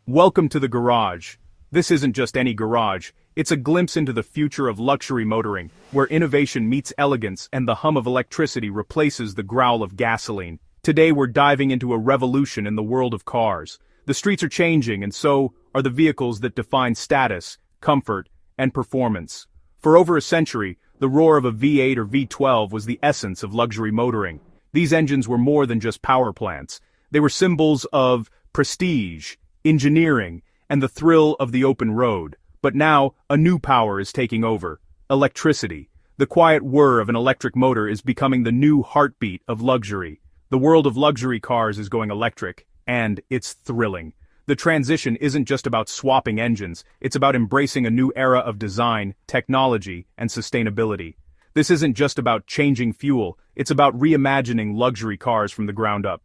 Welcome to the garage. This isn't just any garage, it's a glimpse into the future of luxury motoring, where innovation meets elegance and the hum of electricity replaces the growl of gasoline. Today we're diving into a revolution in the world of cars. The streets are changing and so are the vehicles that define status, comfort, and performance. For over a century, the roar of a V8 or V12 was the essence of luxury motoring. These engines were more than just power plants. They were symbols of prestige, engineering, and the thrill of the open road. But now, a new power is taking over: electricity. The quiet whir of an electric motor is becoming the new heartbeat of luxury. The world of luxury cars is going electric, and it's thrilling. The transition isn't just about swapping engines, it's about embracing a new era of design, technology, and sustainability. This isn't just about changing fuel, it's about reimagining luxury cars from the ground up.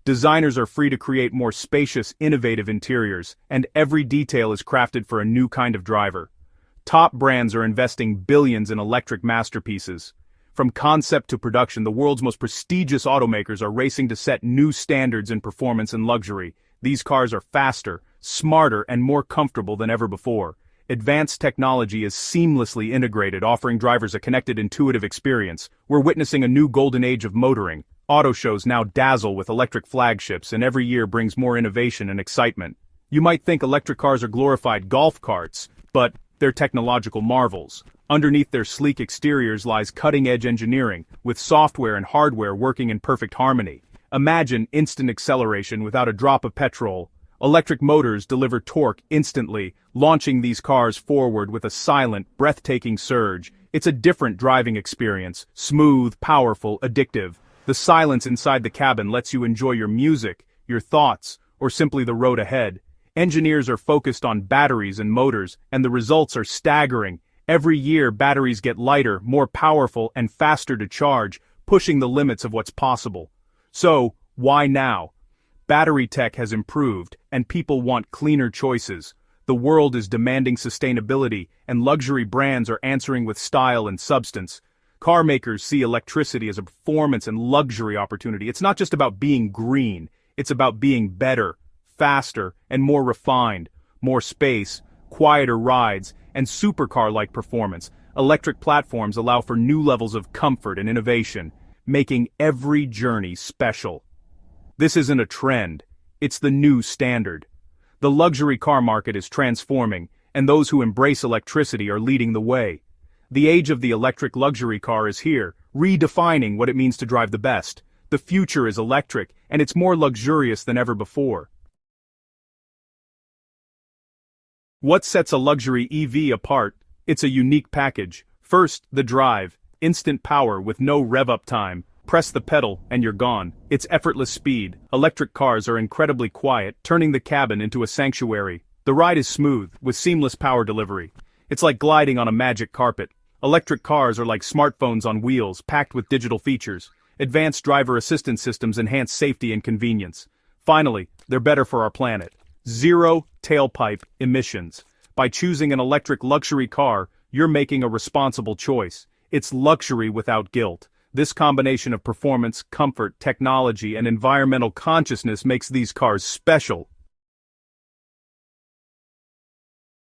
Designers are free to create more spacious, innovative interiors, and every detail is crafted for a new kind of driver. Top brands are investing billions in electric masterpieces. From concept to production, the world's most prestigious automakers are racing to set new standards in performance and luxury. These cars are faster, smarter, and more comfortable than ever before. Advanced technology is seamlessly integrated, offering drivers a connected, intuitive experience. We're witnessing a new golden age of motoring. Auto shows now dazzle with electric flagships, and every year brings more innovation and excitement. You might think electric cars are glorified golf carts, but they're technological marvels. Underneath their sleek exteriors lies cutting-edge engineering, with software and hardware working in perfect harmony. Imagine instant acceleration without a drop of petrol. Electric motors deliver torque instantly, launching these cars forward with a silent, breathtaking surge. It's a different driving experience: smooth, powerful, addictive. The silence inside the cabin lets you enjoy your music, your thoughts, or simply the road ahead. Engineers are focused on batteries and motors, and the results are staggering. Every year, batteries get lighter, more powerful, and faster to charge, pushing the limits of what's possible. So, why now? Battery tech has improved, and people want cleaner choices. The world is demanding sustainability, and luxury brands are answering with style and substance. Car makers see electricity as a performance and luxury opportunity. It's not just about being green, it's about being better, faster, and more refined. More space, quieter rides, and supercar-like performance. Electric platforms allow for new levels of comfort and innovation, making every journey special. This isn't a trend, it's the new standard. The luxury car market is transforming, and those who embrace electricity are leading the way. The age of the electric luxury car is here, redefining what it means to drive the best. The future is electric, and it's more luxurious than ever before. What sets a luxury EV apart? It's a unique package. First, the drive. Instant power with no rev-up time. Press the pedal, and you're gone. It's effortless speed. Electric cars are incredibly quiet, turning the cabin into a sanctuary. The ride is smooth, with seamless power delivery. It's like gliding on a magic carpet. Electric cars are like smartphones on wheels, packed with digital features. Advanced driver assistance systems enhance safety and convenience. Finally, they're better for our planet. Zero tailpipe emissions. By choosing an electric luxury car, you're making a responsible choice. It's luxury without guilt. This combination of performance, comfort, technology, and environmental consciousness makes these cars special.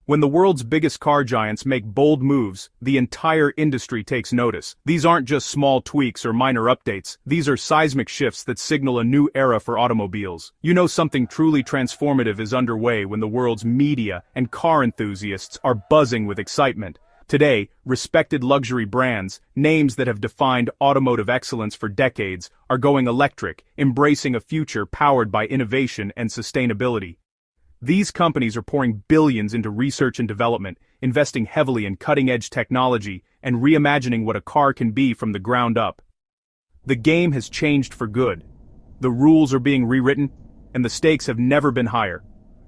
When the world's biggest car giants make bold moves, the entire industry takes notice. These aren't just small tweaks or minor updates, these are seismic shifts that signal a new era for automobiles. You know something truly transformative is underway when the world's media and car enthusiasts are buzzing with excitement. Today, respected luxury brands, names that have defined automotive excellence for decades, are going electric, embracing a future powered by innovation and sustainability. These companies are pouring billions into research and development, investing heavily in cutting-edge technology, and reimagining what a car can be from the ground up. The game has changed for good. The rules are being rewritten, and the stakes have never been higher.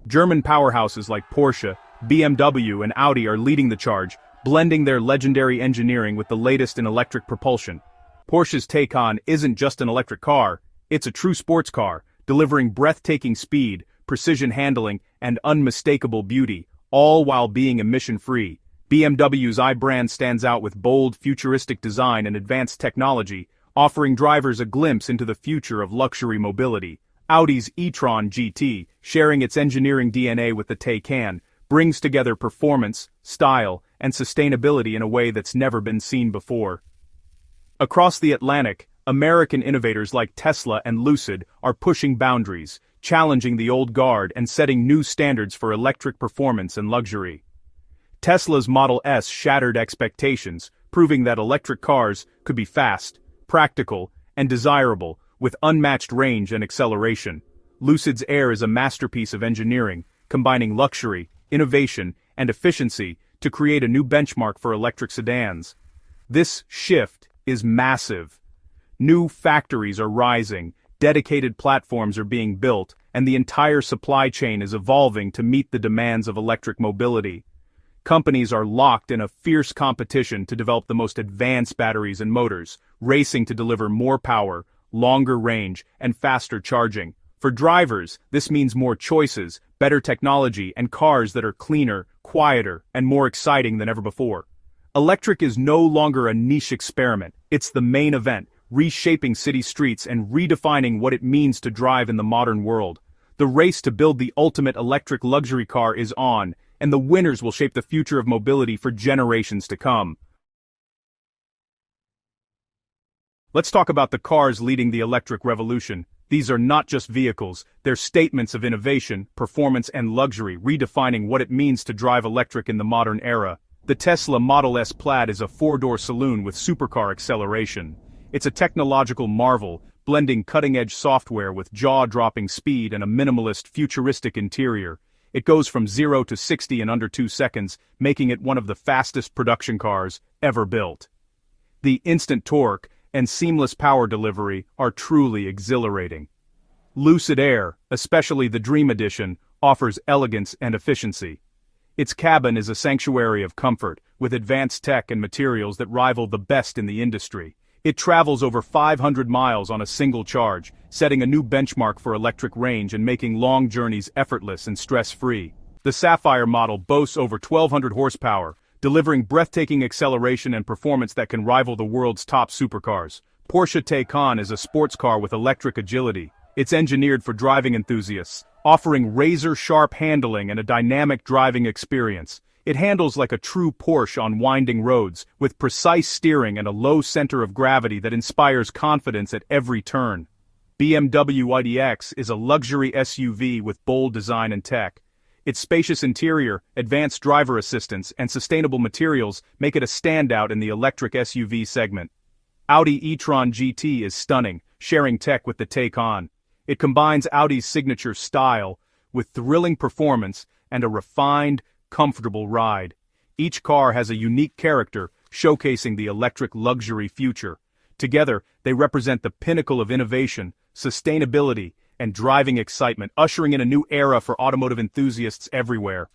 German powerhouses like Porsche, BMW, and Audi are leading the charge, blending their legendary engineering with the latest in electric propulsion. Porsche's Taycan isn't just an electric car, it's a true sports car, delivering breathtaking speed, precision handling, and unmistakable beauty, all while being emission-free. BMW's i-brand stands out with bold, futuristic design and advanced technology, offering drivers a glimpse into the future of luxury mobility. Audi's e-tron GT, sharing its engineering DNA with the Taycan, brings together performance, style, and sustainability in a way that's never been seen before. Across the Atlantic, American innovators like Tesla and Lucid are pushing boundaries, challenging the old guard and setting new standards for electric performance and luxury. Tesla's Model S shattered expectations, proving that electric cars could be fast, practical, and desirable, with unmatched range and acceleration. Lucid's Air is a masterpiece of engineering, combining luxury, innovation, and efficiency to create a new benchmark for electric sedans. This shift is massive. New factories are rising, dedicated platforms are being built, and the entire supply chain is evolving to meet the demands of electric mobility. Companies are locked in a fierce competition to develop the most advanced batteries and motors, racing to deliver more power, longer range, and faster charging. For drivers, this means more choices, better technology, and cars that are cleaner, quieter, and more exciting than ever before. Electric is no longer a niche experiment, it's the main event, reshaping city streets and redefining what it means to drive in the modern world. The race to build the ultimate electric luxury car is on, and the winners will shape the future of mobility for generations to come. Let's talk about the cars leading the electric revolution. These are not just vehicles, they're statements of innovation, performance, and luxury, redefining what it means to drive electric in the modern era. The Tesla Model S Plaid is a four-door saloon with supercar acceleration. It's a technological marvel, blending cutting-edge software with jaw-dropping speed and a minimalist, futuristic interior. It goes from 0 to 60 in under 2 seconds, making it one of the fastest production cars ever built. The instant torque and seamless power delivery are truly exhilarating. Lucid Air, especially the Dream Edition, offers elegance and efficiency. Its cabin is a sanctuary of comfort, with advanced tech and materials that rival the best in the industry. It travels over 500 miles on a single charge, setting a new benchmark for electric range and making long journeys effortless and stress-free. The Sapphire model boasts over 1,200 horsepower, delivering breathtaking acceleration and performance that can rival the world's top supercars. Porsche Taycan is a sports car with electric agility. It's engineered for driving enthusiasts, offering razor-sharp handling and a dynamic driving experience. It handles like a true Porsche on winding roads, with precise steering and a low center of gravity that inspires confidence at every turn. BMW iX is a luxury SUV with bold design and tech. Its spacious interior, advanced driver assistance, and sustainable materials make it a standout in the electric SUV segment. Audi e-tron GT is stunning, sharing tech with the Taycan. It combines Audi's signature style with thrilling performance and a refined, comfortable ride. Each car has a unique character, showcasing the electric luxury future. Together, they represent the pinnacle of innovation, sustainability, and driving excitement, ushering in a new era for automotive enthusiasts everywhere.